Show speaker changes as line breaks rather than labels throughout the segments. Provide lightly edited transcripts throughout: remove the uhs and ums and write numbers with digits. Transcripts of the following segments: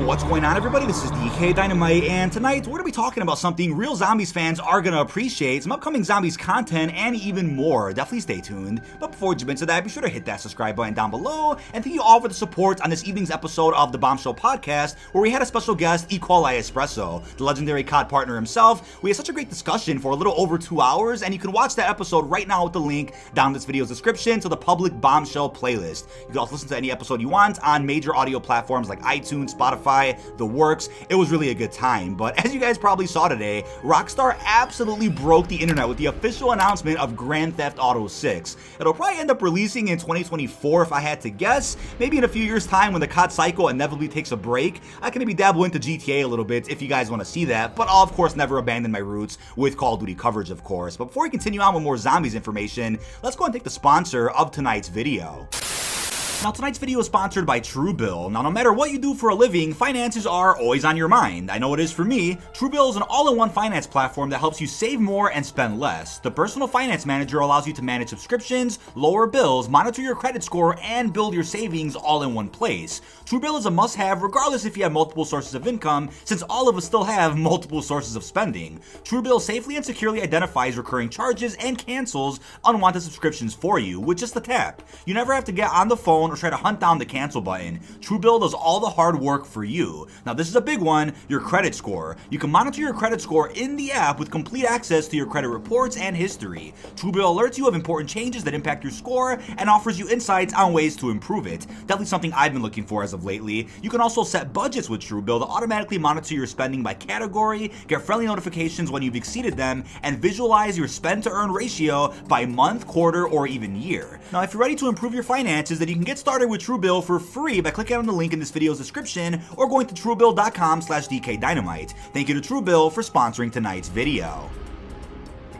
What's going on, everybody? This is dkdynamite, and tonight we're going to be talking about something real Zombies fans are going to appreciate, some upcoming Zombies content, and even more. Definitely stay tuned. But before we jump into that, be sure to hit that subscribe button down below, and thank you all for the support on this evening's episode of the Bombshell Podcast, where we had a special guest, Equali Espresso, the legendary COD partner himself. We had such a great discussion for a little over 2 hours, and you can watch that episode right now with the link down in this video's description to the public Bombshell playlist. You can also listen to any episode you want on major audio platforms like iTunes, Spotify, the works. It was really a good time. But as you guys probably saw today, Rockstar absolutely broke the internet with the official announcement of Grand Theft Auto 6. It'll probably end up releasing in 2024 if I had to guess. Maybe in a few years' time when the COD cycle inevitably takes a break, I can maybe dabble into GTA a little bit if you guys want to see that. But I'll of course never abandon my roots with Call of Duty coverage, of course. But before we continue on with more Zombies information, let's go and take the sponsor of tonight's video. Now, tonight's video is sponsored by TrueBill. Now, no matter what you do for a living, finances are always on your mind. I know it is for me. TrueBill is an all-in-one finance platform that helps you save more and spend less. The personal finance manager allows you to manage subscriptions, lower bills, monitor your credit score, and build your savings all in one place. TrueBill is a must-have regardless if you have multiple sources of income, since all of us still have multiple sources of spending. TrueBill safely and securely identifies recurring charges and cancels unwanted subscriptions for you with just a tap. You never have to get on the phone or try to hunt down the cancel button. TrueBill does all the hard work for you. Now, this is a big one, your credit score. You can monitor your credit score in the app with complete access to your credit reports and history. TrueBill alerts you of important changes that impact your score and offers you insights on ways to improve it. Definitely something I've been looking for as of lately. You can also set budgets with TrueBill to automatically monitor your spending by category, get friendly notifications when you've exceeded them, and visualize your spend to earn ratio by month, quarter, or even year. Now, if you're ready to improve your finances, then you can get started with TrueBill for free by clicking on the link in this video's description or going to truebill.com/dkdynamite. Thank you to TrueBill for sponsoring tonight's video.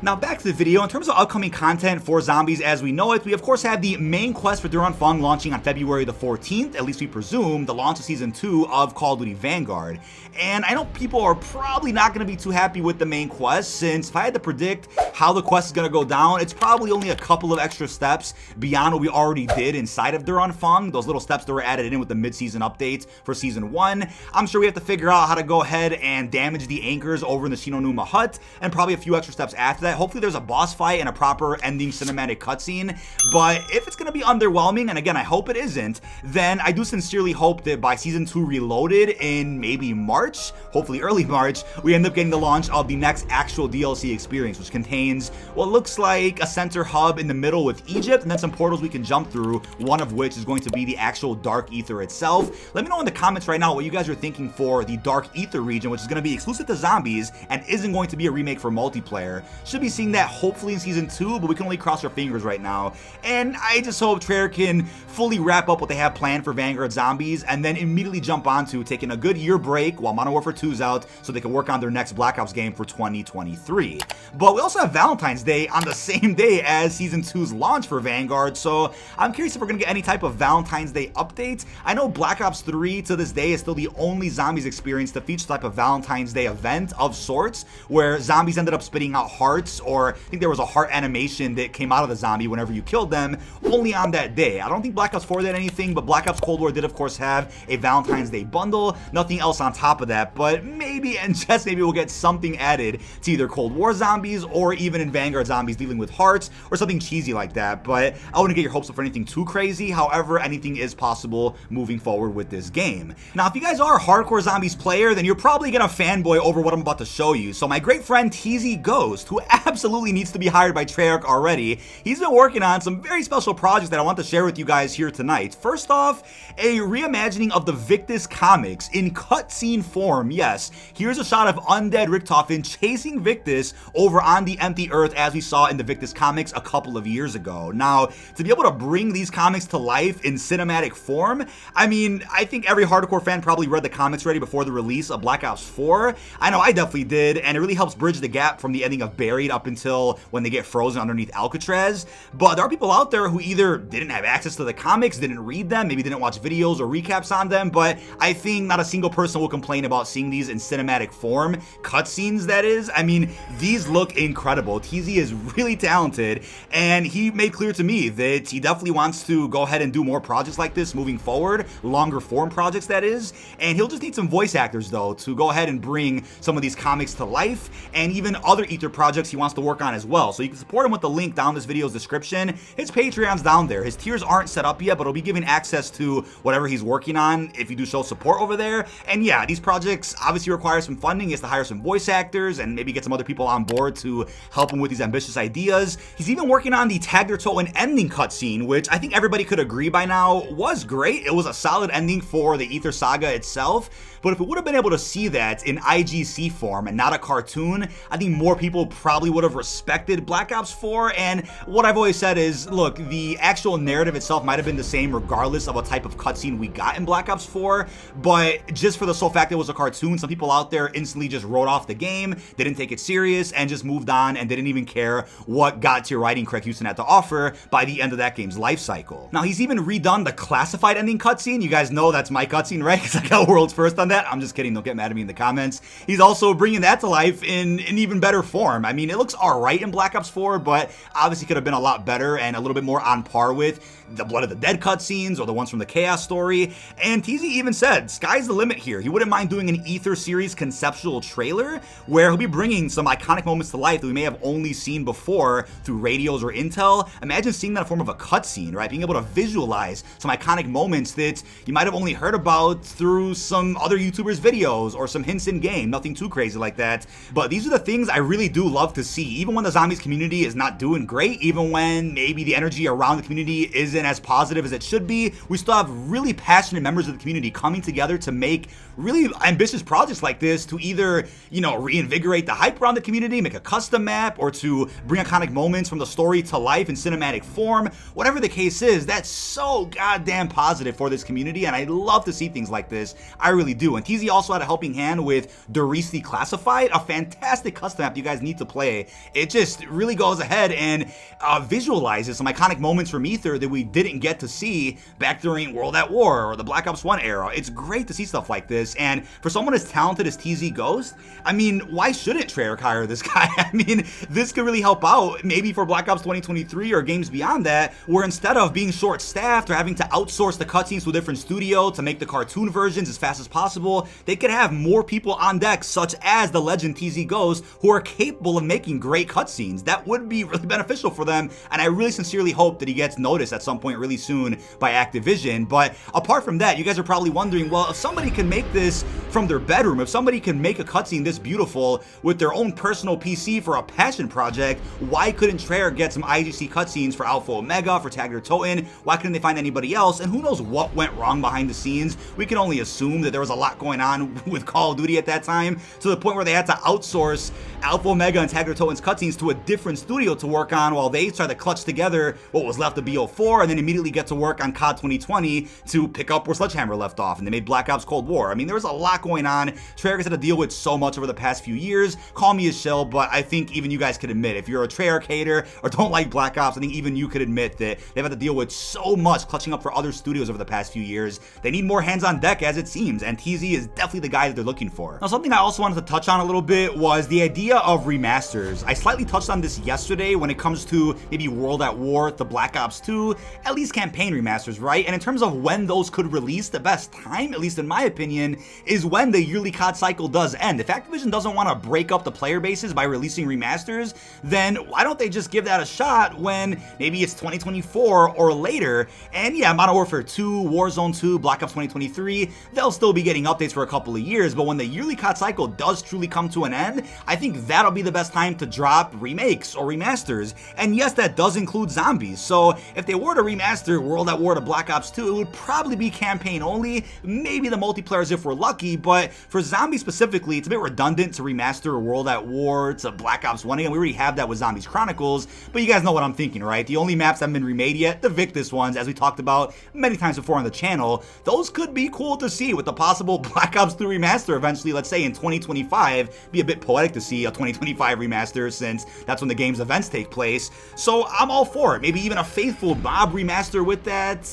Now back to the video. In terms of upcoming content for Zombies as we know it, we of course have the main quest for Duran Fung launching on February the 14th, at least we presume, the launch of Season 2 of Call of Duty Vanguard. And I know people are probably not going to be too happy with the main quest, since if I had to predict how the quest is going to go down, it's probably only a couple of extra steps beyond what we already did inside of Duran Fung, those little steps that were added in with the mid-season updates for Season 1. I'm sure we have to figure out how to go ahead and damage the anchors over in the Shinonuma hut, and probably a few extra steps after that. Hopefully there's a boss fight and a proper ending cinematic cutscene, but if it's going to be underwhelming, and again I hope it isn't, then I do sincerely hope that by Season 2 Reloaded in maybe March, hopefully early March, we end up getting the launch of the next actual DLC experience, which contains what looks like a center hub in the middle with Egypt, and then some portals we can jump through, one of which is going to be the actual Dark Aether itself. Let me know in the comments right now what you guys are thinking for the Dark Aether region, which is going to be exclusive to Zombies and isn't going to be a remake for multiplayer. Should be seeing that hopefully in Season 2, but we can only cross our fingers right now. And I just hope Treyarch can fully wrap up what they have planned for Vanguard Zombies and then immediately jump onto taking a good year break while Modern Warfare 2's out so they can work on their next Black Ops game for 2023. But we also have Valentine's Day on the same day as Season 2's launch for Vanguard, so I'm curious if we're going to get any type of Valentine's Day updates. I know Black Ops 3 to this day is still the only Zombies experience to feature type of Valentine's Day event of sorts, where zombies ended up spitting out hearts, or I think there was a heart animation that came out of the zombie whenever you killed them, only on that day. I don't think Black Ops 4 did anything, but Black Ops Cold War did of course have a Valentine's Day bundle, nothing else on top of that, but maybe, and just maybe, we'll get something added to either Cold War Zombies or even in Vanguard Zombies dealing with hearts or something cheesy like that. But I wouldn't get your hopes up for anything too crazy. However, anything is possible moving forward with this game. Now, if you guys are a hardcore Zombies player, then you're probably gonna fanboy over what I'm about to show you. So my great friend TZ Ghost, who absolutely needs to be hired by Treyarch already, he's been working on some very special projects that I want to share with you guys here tonight. First off, a reimagining of the Victis comics in cutscene form. Yes, here's a shot of undead Richtofen chasing Victis over on the empty earth as we saw in the Victis comics a couple of years ago. Now, to be able to bring these comics to life in cinematic form, I mean, I think every hardcore fan probably read the comics already before the release of Black Ops 4. I know I definitely did, and it really helps bridge the gap from the ending of Buried up until when they get frozen underneath Alcatraz. But there are people out there who either didn't have access to the comics, didn't read them, maybe didn't watch videos or recaps on them, but I think not a single person will complain about seeing these in cinematic form. Cutscenes, that is. I mean, these look incredible. incredible. TZ is really talented, and he made clear to me that he definitely wants to go ahead and do more projects like this moving forward, longer form projects that is, and he'll just need some voice actors though to go ahead and bring some of these comics to life, and even other Aether projects he wants to work on as well. So you can support him with the link down in this video's description. His Patreon's down there. His tiers aren't set up yet, but he'll be giving access to whatever he's working on if you do show support over there. And yeah, these projects obviously require some funding. He has to hire some voice actors and maybe get some other people on board to help him with these ambitious ideas. He's even working on the Toten ending cutscene, which I think everybody could agree by now was great. It was a solid ending for the Aether saga itself, but if it would have been able to see that in IGC form and not a cartoon, I think more people probably would have respected Black Ops 4. And what I've always said is, look, the actual narrative itself might have been the same regardless of what type of cutscene we got in Black Ops 4, but just for the sole fact it was a cartoon, some people out there instantly just wrote off the game, they didn't take it serious, and just moved on and didn't even care what God tier writing Craig Houston had to offer by the end of that game's life cycle. Now, he's even redone the classified ending cutscene. You guys know that's my cutscene, right? Because I got world's first on that. I'm just kidding, don't get mad at me in the comments. He's also bringing that to life in an even better form. I mean, it looks alright in Black Ops 4, but obviously could have been a lot better and a little bit more on par with the Blood of the Dead cutscenes or the ones from the Chaos story. And TZ even said, sky's the limit here. He wouldn't mind doing an Aether series conceptual trailer where he'll be bringing some iconic moments to life that we may have only seen before through radios or intel. Imagine seeing that in the form of a cutscene, right? Being able to visualize some iconic moments that you might have only heard about through some other YouTubers' videos or some hints in game. Nothing too crazy like that. But these are the things I really do love to see. Even when the zombies community is not doing great, even when maybe the energy around the community isn't as positive as it should be, we still have really passionate members of the community coming together to make really ambitious projects like this to either, you know, reinvigorate the hype around the community, make a custom map, or to bring iconic moments from the story to life in cinematic form. Whatever the case is, that's so goddamn positive for this community, and I love to see things like this. I really do. And TZ also had a helping hand with Doris the Classified, a fantastic custom map you guys need to play. It just really goes ahead and visualizes some iconic moments from Aether that we didn't get to see back during World at War or the Black Ops 1 era. It's great to see stuff like this, and for someone as talented as TZ Ghost, I mean, why shouldn't Treyarch hire this guy? I mean, this could really help out maybe for Black Ops 2023 or games beyond that, where instead of being short-staffed or having to outsource the cutscenes to a different studio to make the cartoon versions as fast as possible, they could have more people on deck, such as the legend TZ Ghost, who are capable of making great cutscenes. That would be really beneficial for them, and I really sincerely hope that he gets noticed at some point really soon by Activision. But apart from that, you guys are probably wondering, well, if somebody can make this from their bedroom, if somebody can make a cutscene this beautiful with their own personal PC for a passion project, why couldn't Treyarch get some IGC cutscenes for Alpha Omega, for Tagger Toten? Why couldn't they find anybody else? And who knows what went wrong behind the scenes? We can only assume that there was a lot going on with Call of Duty at that time, to the point where they had to outsource Alpha Omega and Tagger Toten's cutscenes to a different studio to work on, while they tried to clutch together what was left of BO4 and then immediately get to work on COD 2020 to pick up where Sledgehammer left off, and they made Black Ops Cold War. I mean, there was a lot going on. Treyarch has had to deal with so much over the past few years. Call me a shill, but I think even you guys could admit, if you're a Treyarch hater or don't like Black Ops, I think even you could admit that they've had to deal with so much clutching up for other studios over the past few years. They need more hands on deck, as it seems, and TZ is definitely the guy that they're looking for. Now, something I also wanted to touch on a little bit was the idea of remasters. I slightly touched on this yesterday when it comes to maybe World at War, the Black Ops 2, at least campaign remasters, right? And in terms of when those could release, the best time, at least in my opinion, is when the yearly COD cycle does end. If Activision doesn't want to break up the player bases by releasing remasters, then why don't they just give that a shot when maybe it's 2024 or later? And yeah, Modern Warfare 2, Warzone 2, Black Ops 2023, they'll still be getting updates for a couple of years, but when the yearly COD cycle does truly come to an end, I think that'll be the best time to drop remakes or remasters. And yes, that does include zombies. So if they were to remaster World at War to Black Ops 2, it would probably be campaign only, maybe the multiplayers if we're lucky, but for zombies specifically, it's a bit redundant to remaster World at War to Black Ops 1 again. We already have that with Zombies Chronicles, but you guys know what I'm thinking, right? The only maps that haven't been remade yet, the Victis ones, as we talked about many times before on the channel, those could be cool to see with the possible Black Ops 3 remaster eventually, let's say in 2025. Be a bit poetic to see a 2025 remaster since that's when the game's events take place. So I'm all for it. Maybe even a Faithful Mob remaster with that,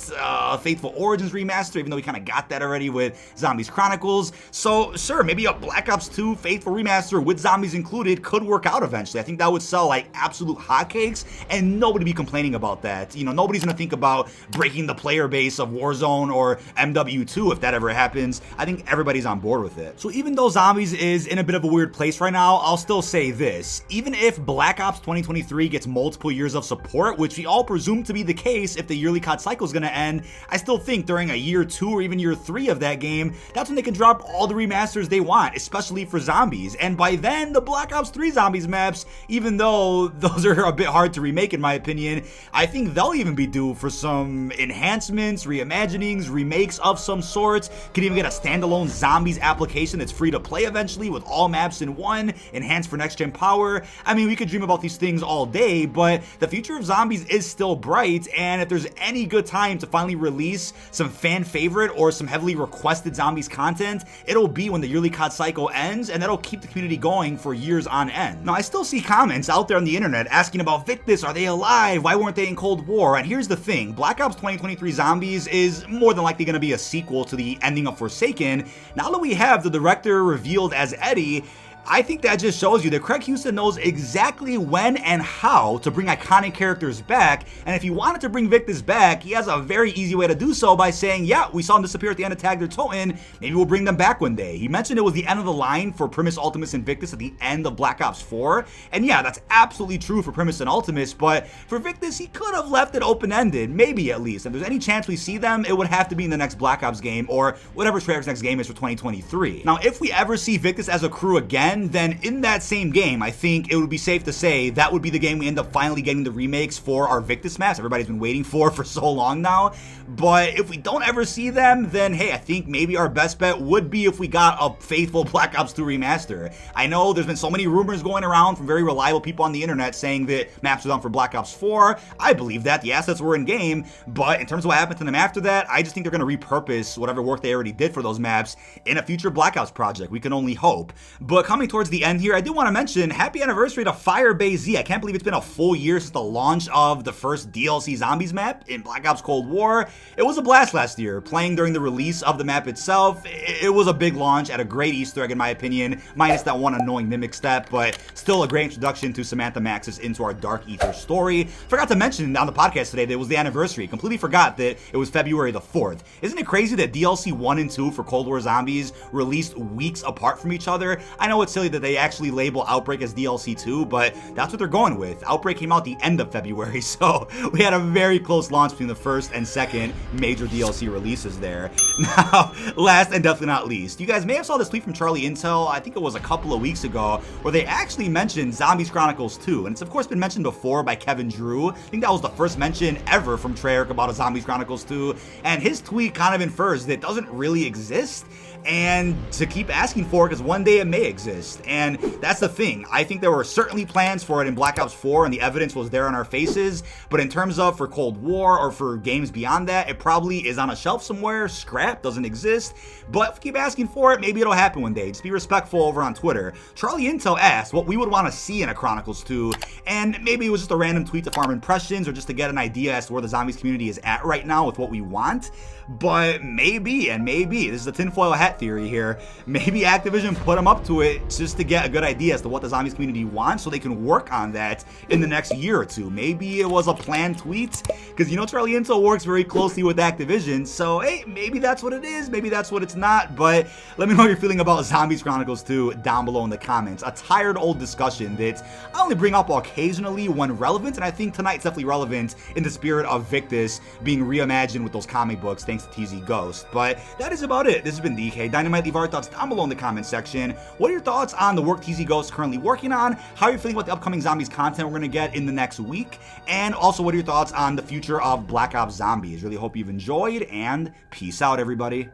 Faithful Origins remaster, even though we kind of got that already with Zombies Chronicles. So sure, maybe a Black Ops 2 Faithful Remaster with zombies included could work out eventually. I think that would sell like absolute hotcakes, and nobody be complaining about that. You know, nobody's gonna think about breaking the player base of Warzone or MW2 if that ever happens. I think everybody's on board with it. So even though zombies is in a bit of a weird place right now, I'll still say this. Even if Black Ops 2023 gets multiple years of support, which we all presume to be the case if the yearly COD cycle is gonna end, I still think during a year 2 or even year 3 of that game, that's when they can drop all the remasters they want, especially for zombies. And by then, the Black Ops 3 zombies maps, even though those are a bit hard to remake in my opinion, I think they'll even be due for some enhancements, reimaginings, remakes of some sorts. Could even get a standalone zombies application that's free to play eventually with all maps in one, enhanced for next gen power. I mean, we could dream about these things all day, but the future of zombies is still bright, and if there's any good time to finally release some fan favorite or some heavily requested zombies content, it'll be when the yearly COD cycle ends, and that'll keep the community going for years on end. Now, I still see comments out there on the internet asking about Victis, are they alive? Why weren't they in Cold War? And here's the thing, Black Ops 2023 Zombies is more than likely going to be a sequel to the ending of Forsaken. Now that we have the director revealed as Eddie, I think that just shows you that Craig Houston knows exactly when and how to bring iconic characters back, and if he wanted to bring Victis back, he has a very easy way to do so by saying, yeah, we saw him disappear at the end of Tag Their Toten, maybe we'll bring them back one day. He mentioned it was the end of the line for Primus Ultimus and Victis at the end of Black Ops 4, and yeah, that's absolutely true for Primus and Ultimus, but for Victis, he could have left it open-ended, maybe at least. If there's any chance we see them, it would have to be in the next Black Ops game, or whatever Treyarch's next game is for 2023. Now, if we ever see Victis as a crew again, then in that same game, I think it would be safe to say that would be the game we end up finally getting the remakes for our Victis maps everybody's been waiting for so long now. But if we don't ever see them, then hey, I think maybe our best bet would be if we got a faithful Black Ops 2 remaster. I know there's been so many rumors going around from very reliable people on the internet saying that maps were done for Black Ops 4. I believe that, the assets were in game, but in terms of what happened to them after that, I just think they're going to repurpose whatever work they already did for those maps in a future Black Ops project. We can only hope. But coming towards the end here, I do want to mention happy anniversary to Firebase Z. I can't believe it's been a full year since the launch of the first DLC Zombies map in Black Ops Cold War. It was a blast last year, playing during the release of the map itself. It was a big launch at a great Easter egg in my opinion, minus that one annoying mimic step, but still a great introduction to Samantha Maxis into our Dark Aether story. Forgot to mention on the podcast today that it was the anniversary. Completely forgot that it was February the 4th. Isn't it crazy that DLC 1 and 2 for Cold War Zombies released weeks apart from each other? I know it's silly that they actually label Outbreak as DLC 2, but that's what they're going with. Outbreak came out the end of February, so we had a very close launch between the first and second major DLC releases there. Now, last and definitely not least, you guys may have saw this tweet from Charlie Intel, I think it was a couple of weeks ago, where they actually mentioned Zombies Chronicles 2, and it's of course been mentioned before by Kevin Drew. I think that was the first mention ever from Treyarch about a Zombies Chronicles 2, and his tweet kind of infers that it doesn't really exist, and to keep asking for it because one day it may exist. And that's the thing, I think there were certainly plans for it in Black Ops 4 and the evidence was there on our faces, but in terms of for Cold War or for games beyond that, it probably is on a shelf somewhere, scrap, doesn't exist. But if we keep asking for it, maybe it'll happen one day. Just be respectful over on Twitter. Charlie Intel asked what we would want to see in a Chronicles 2, and maybe it was just a random tweet to farm impressions or just to get an idea as to where the zombies community is at right now with what we want. But maybe, and maybe, this is a tinfoil hat theory here, maybe Activision put them up to it just to get a good idea as to what the zombies community wants so they can work on that in the next year or two. Maybe it was a planned tweet, because you know Charlie Intel works very closely with Activision, so hey, maybe that's what it is, maybe that's what it's not, but let me know how you're feeling about Zombies Chronicles 2 down below in the comments. A tired old discussion that I only bring up occasionally when relevant, and I think tonight's definitely relevant in the spirit of Victis being reimagined with those comic books thanks to TZ Ghost. But that is about it. This has been dkdynamite. Leave our thoughts down below in the comment section. What are your thoughts on the work TZ Ghost is currently working on? How are you feeling about the upcoming Zombies content we're going to get in the next week? And also, what are your thoughts on the future of Black Ops Zombies? Really hope you've enjoyed, and peace out, everybody.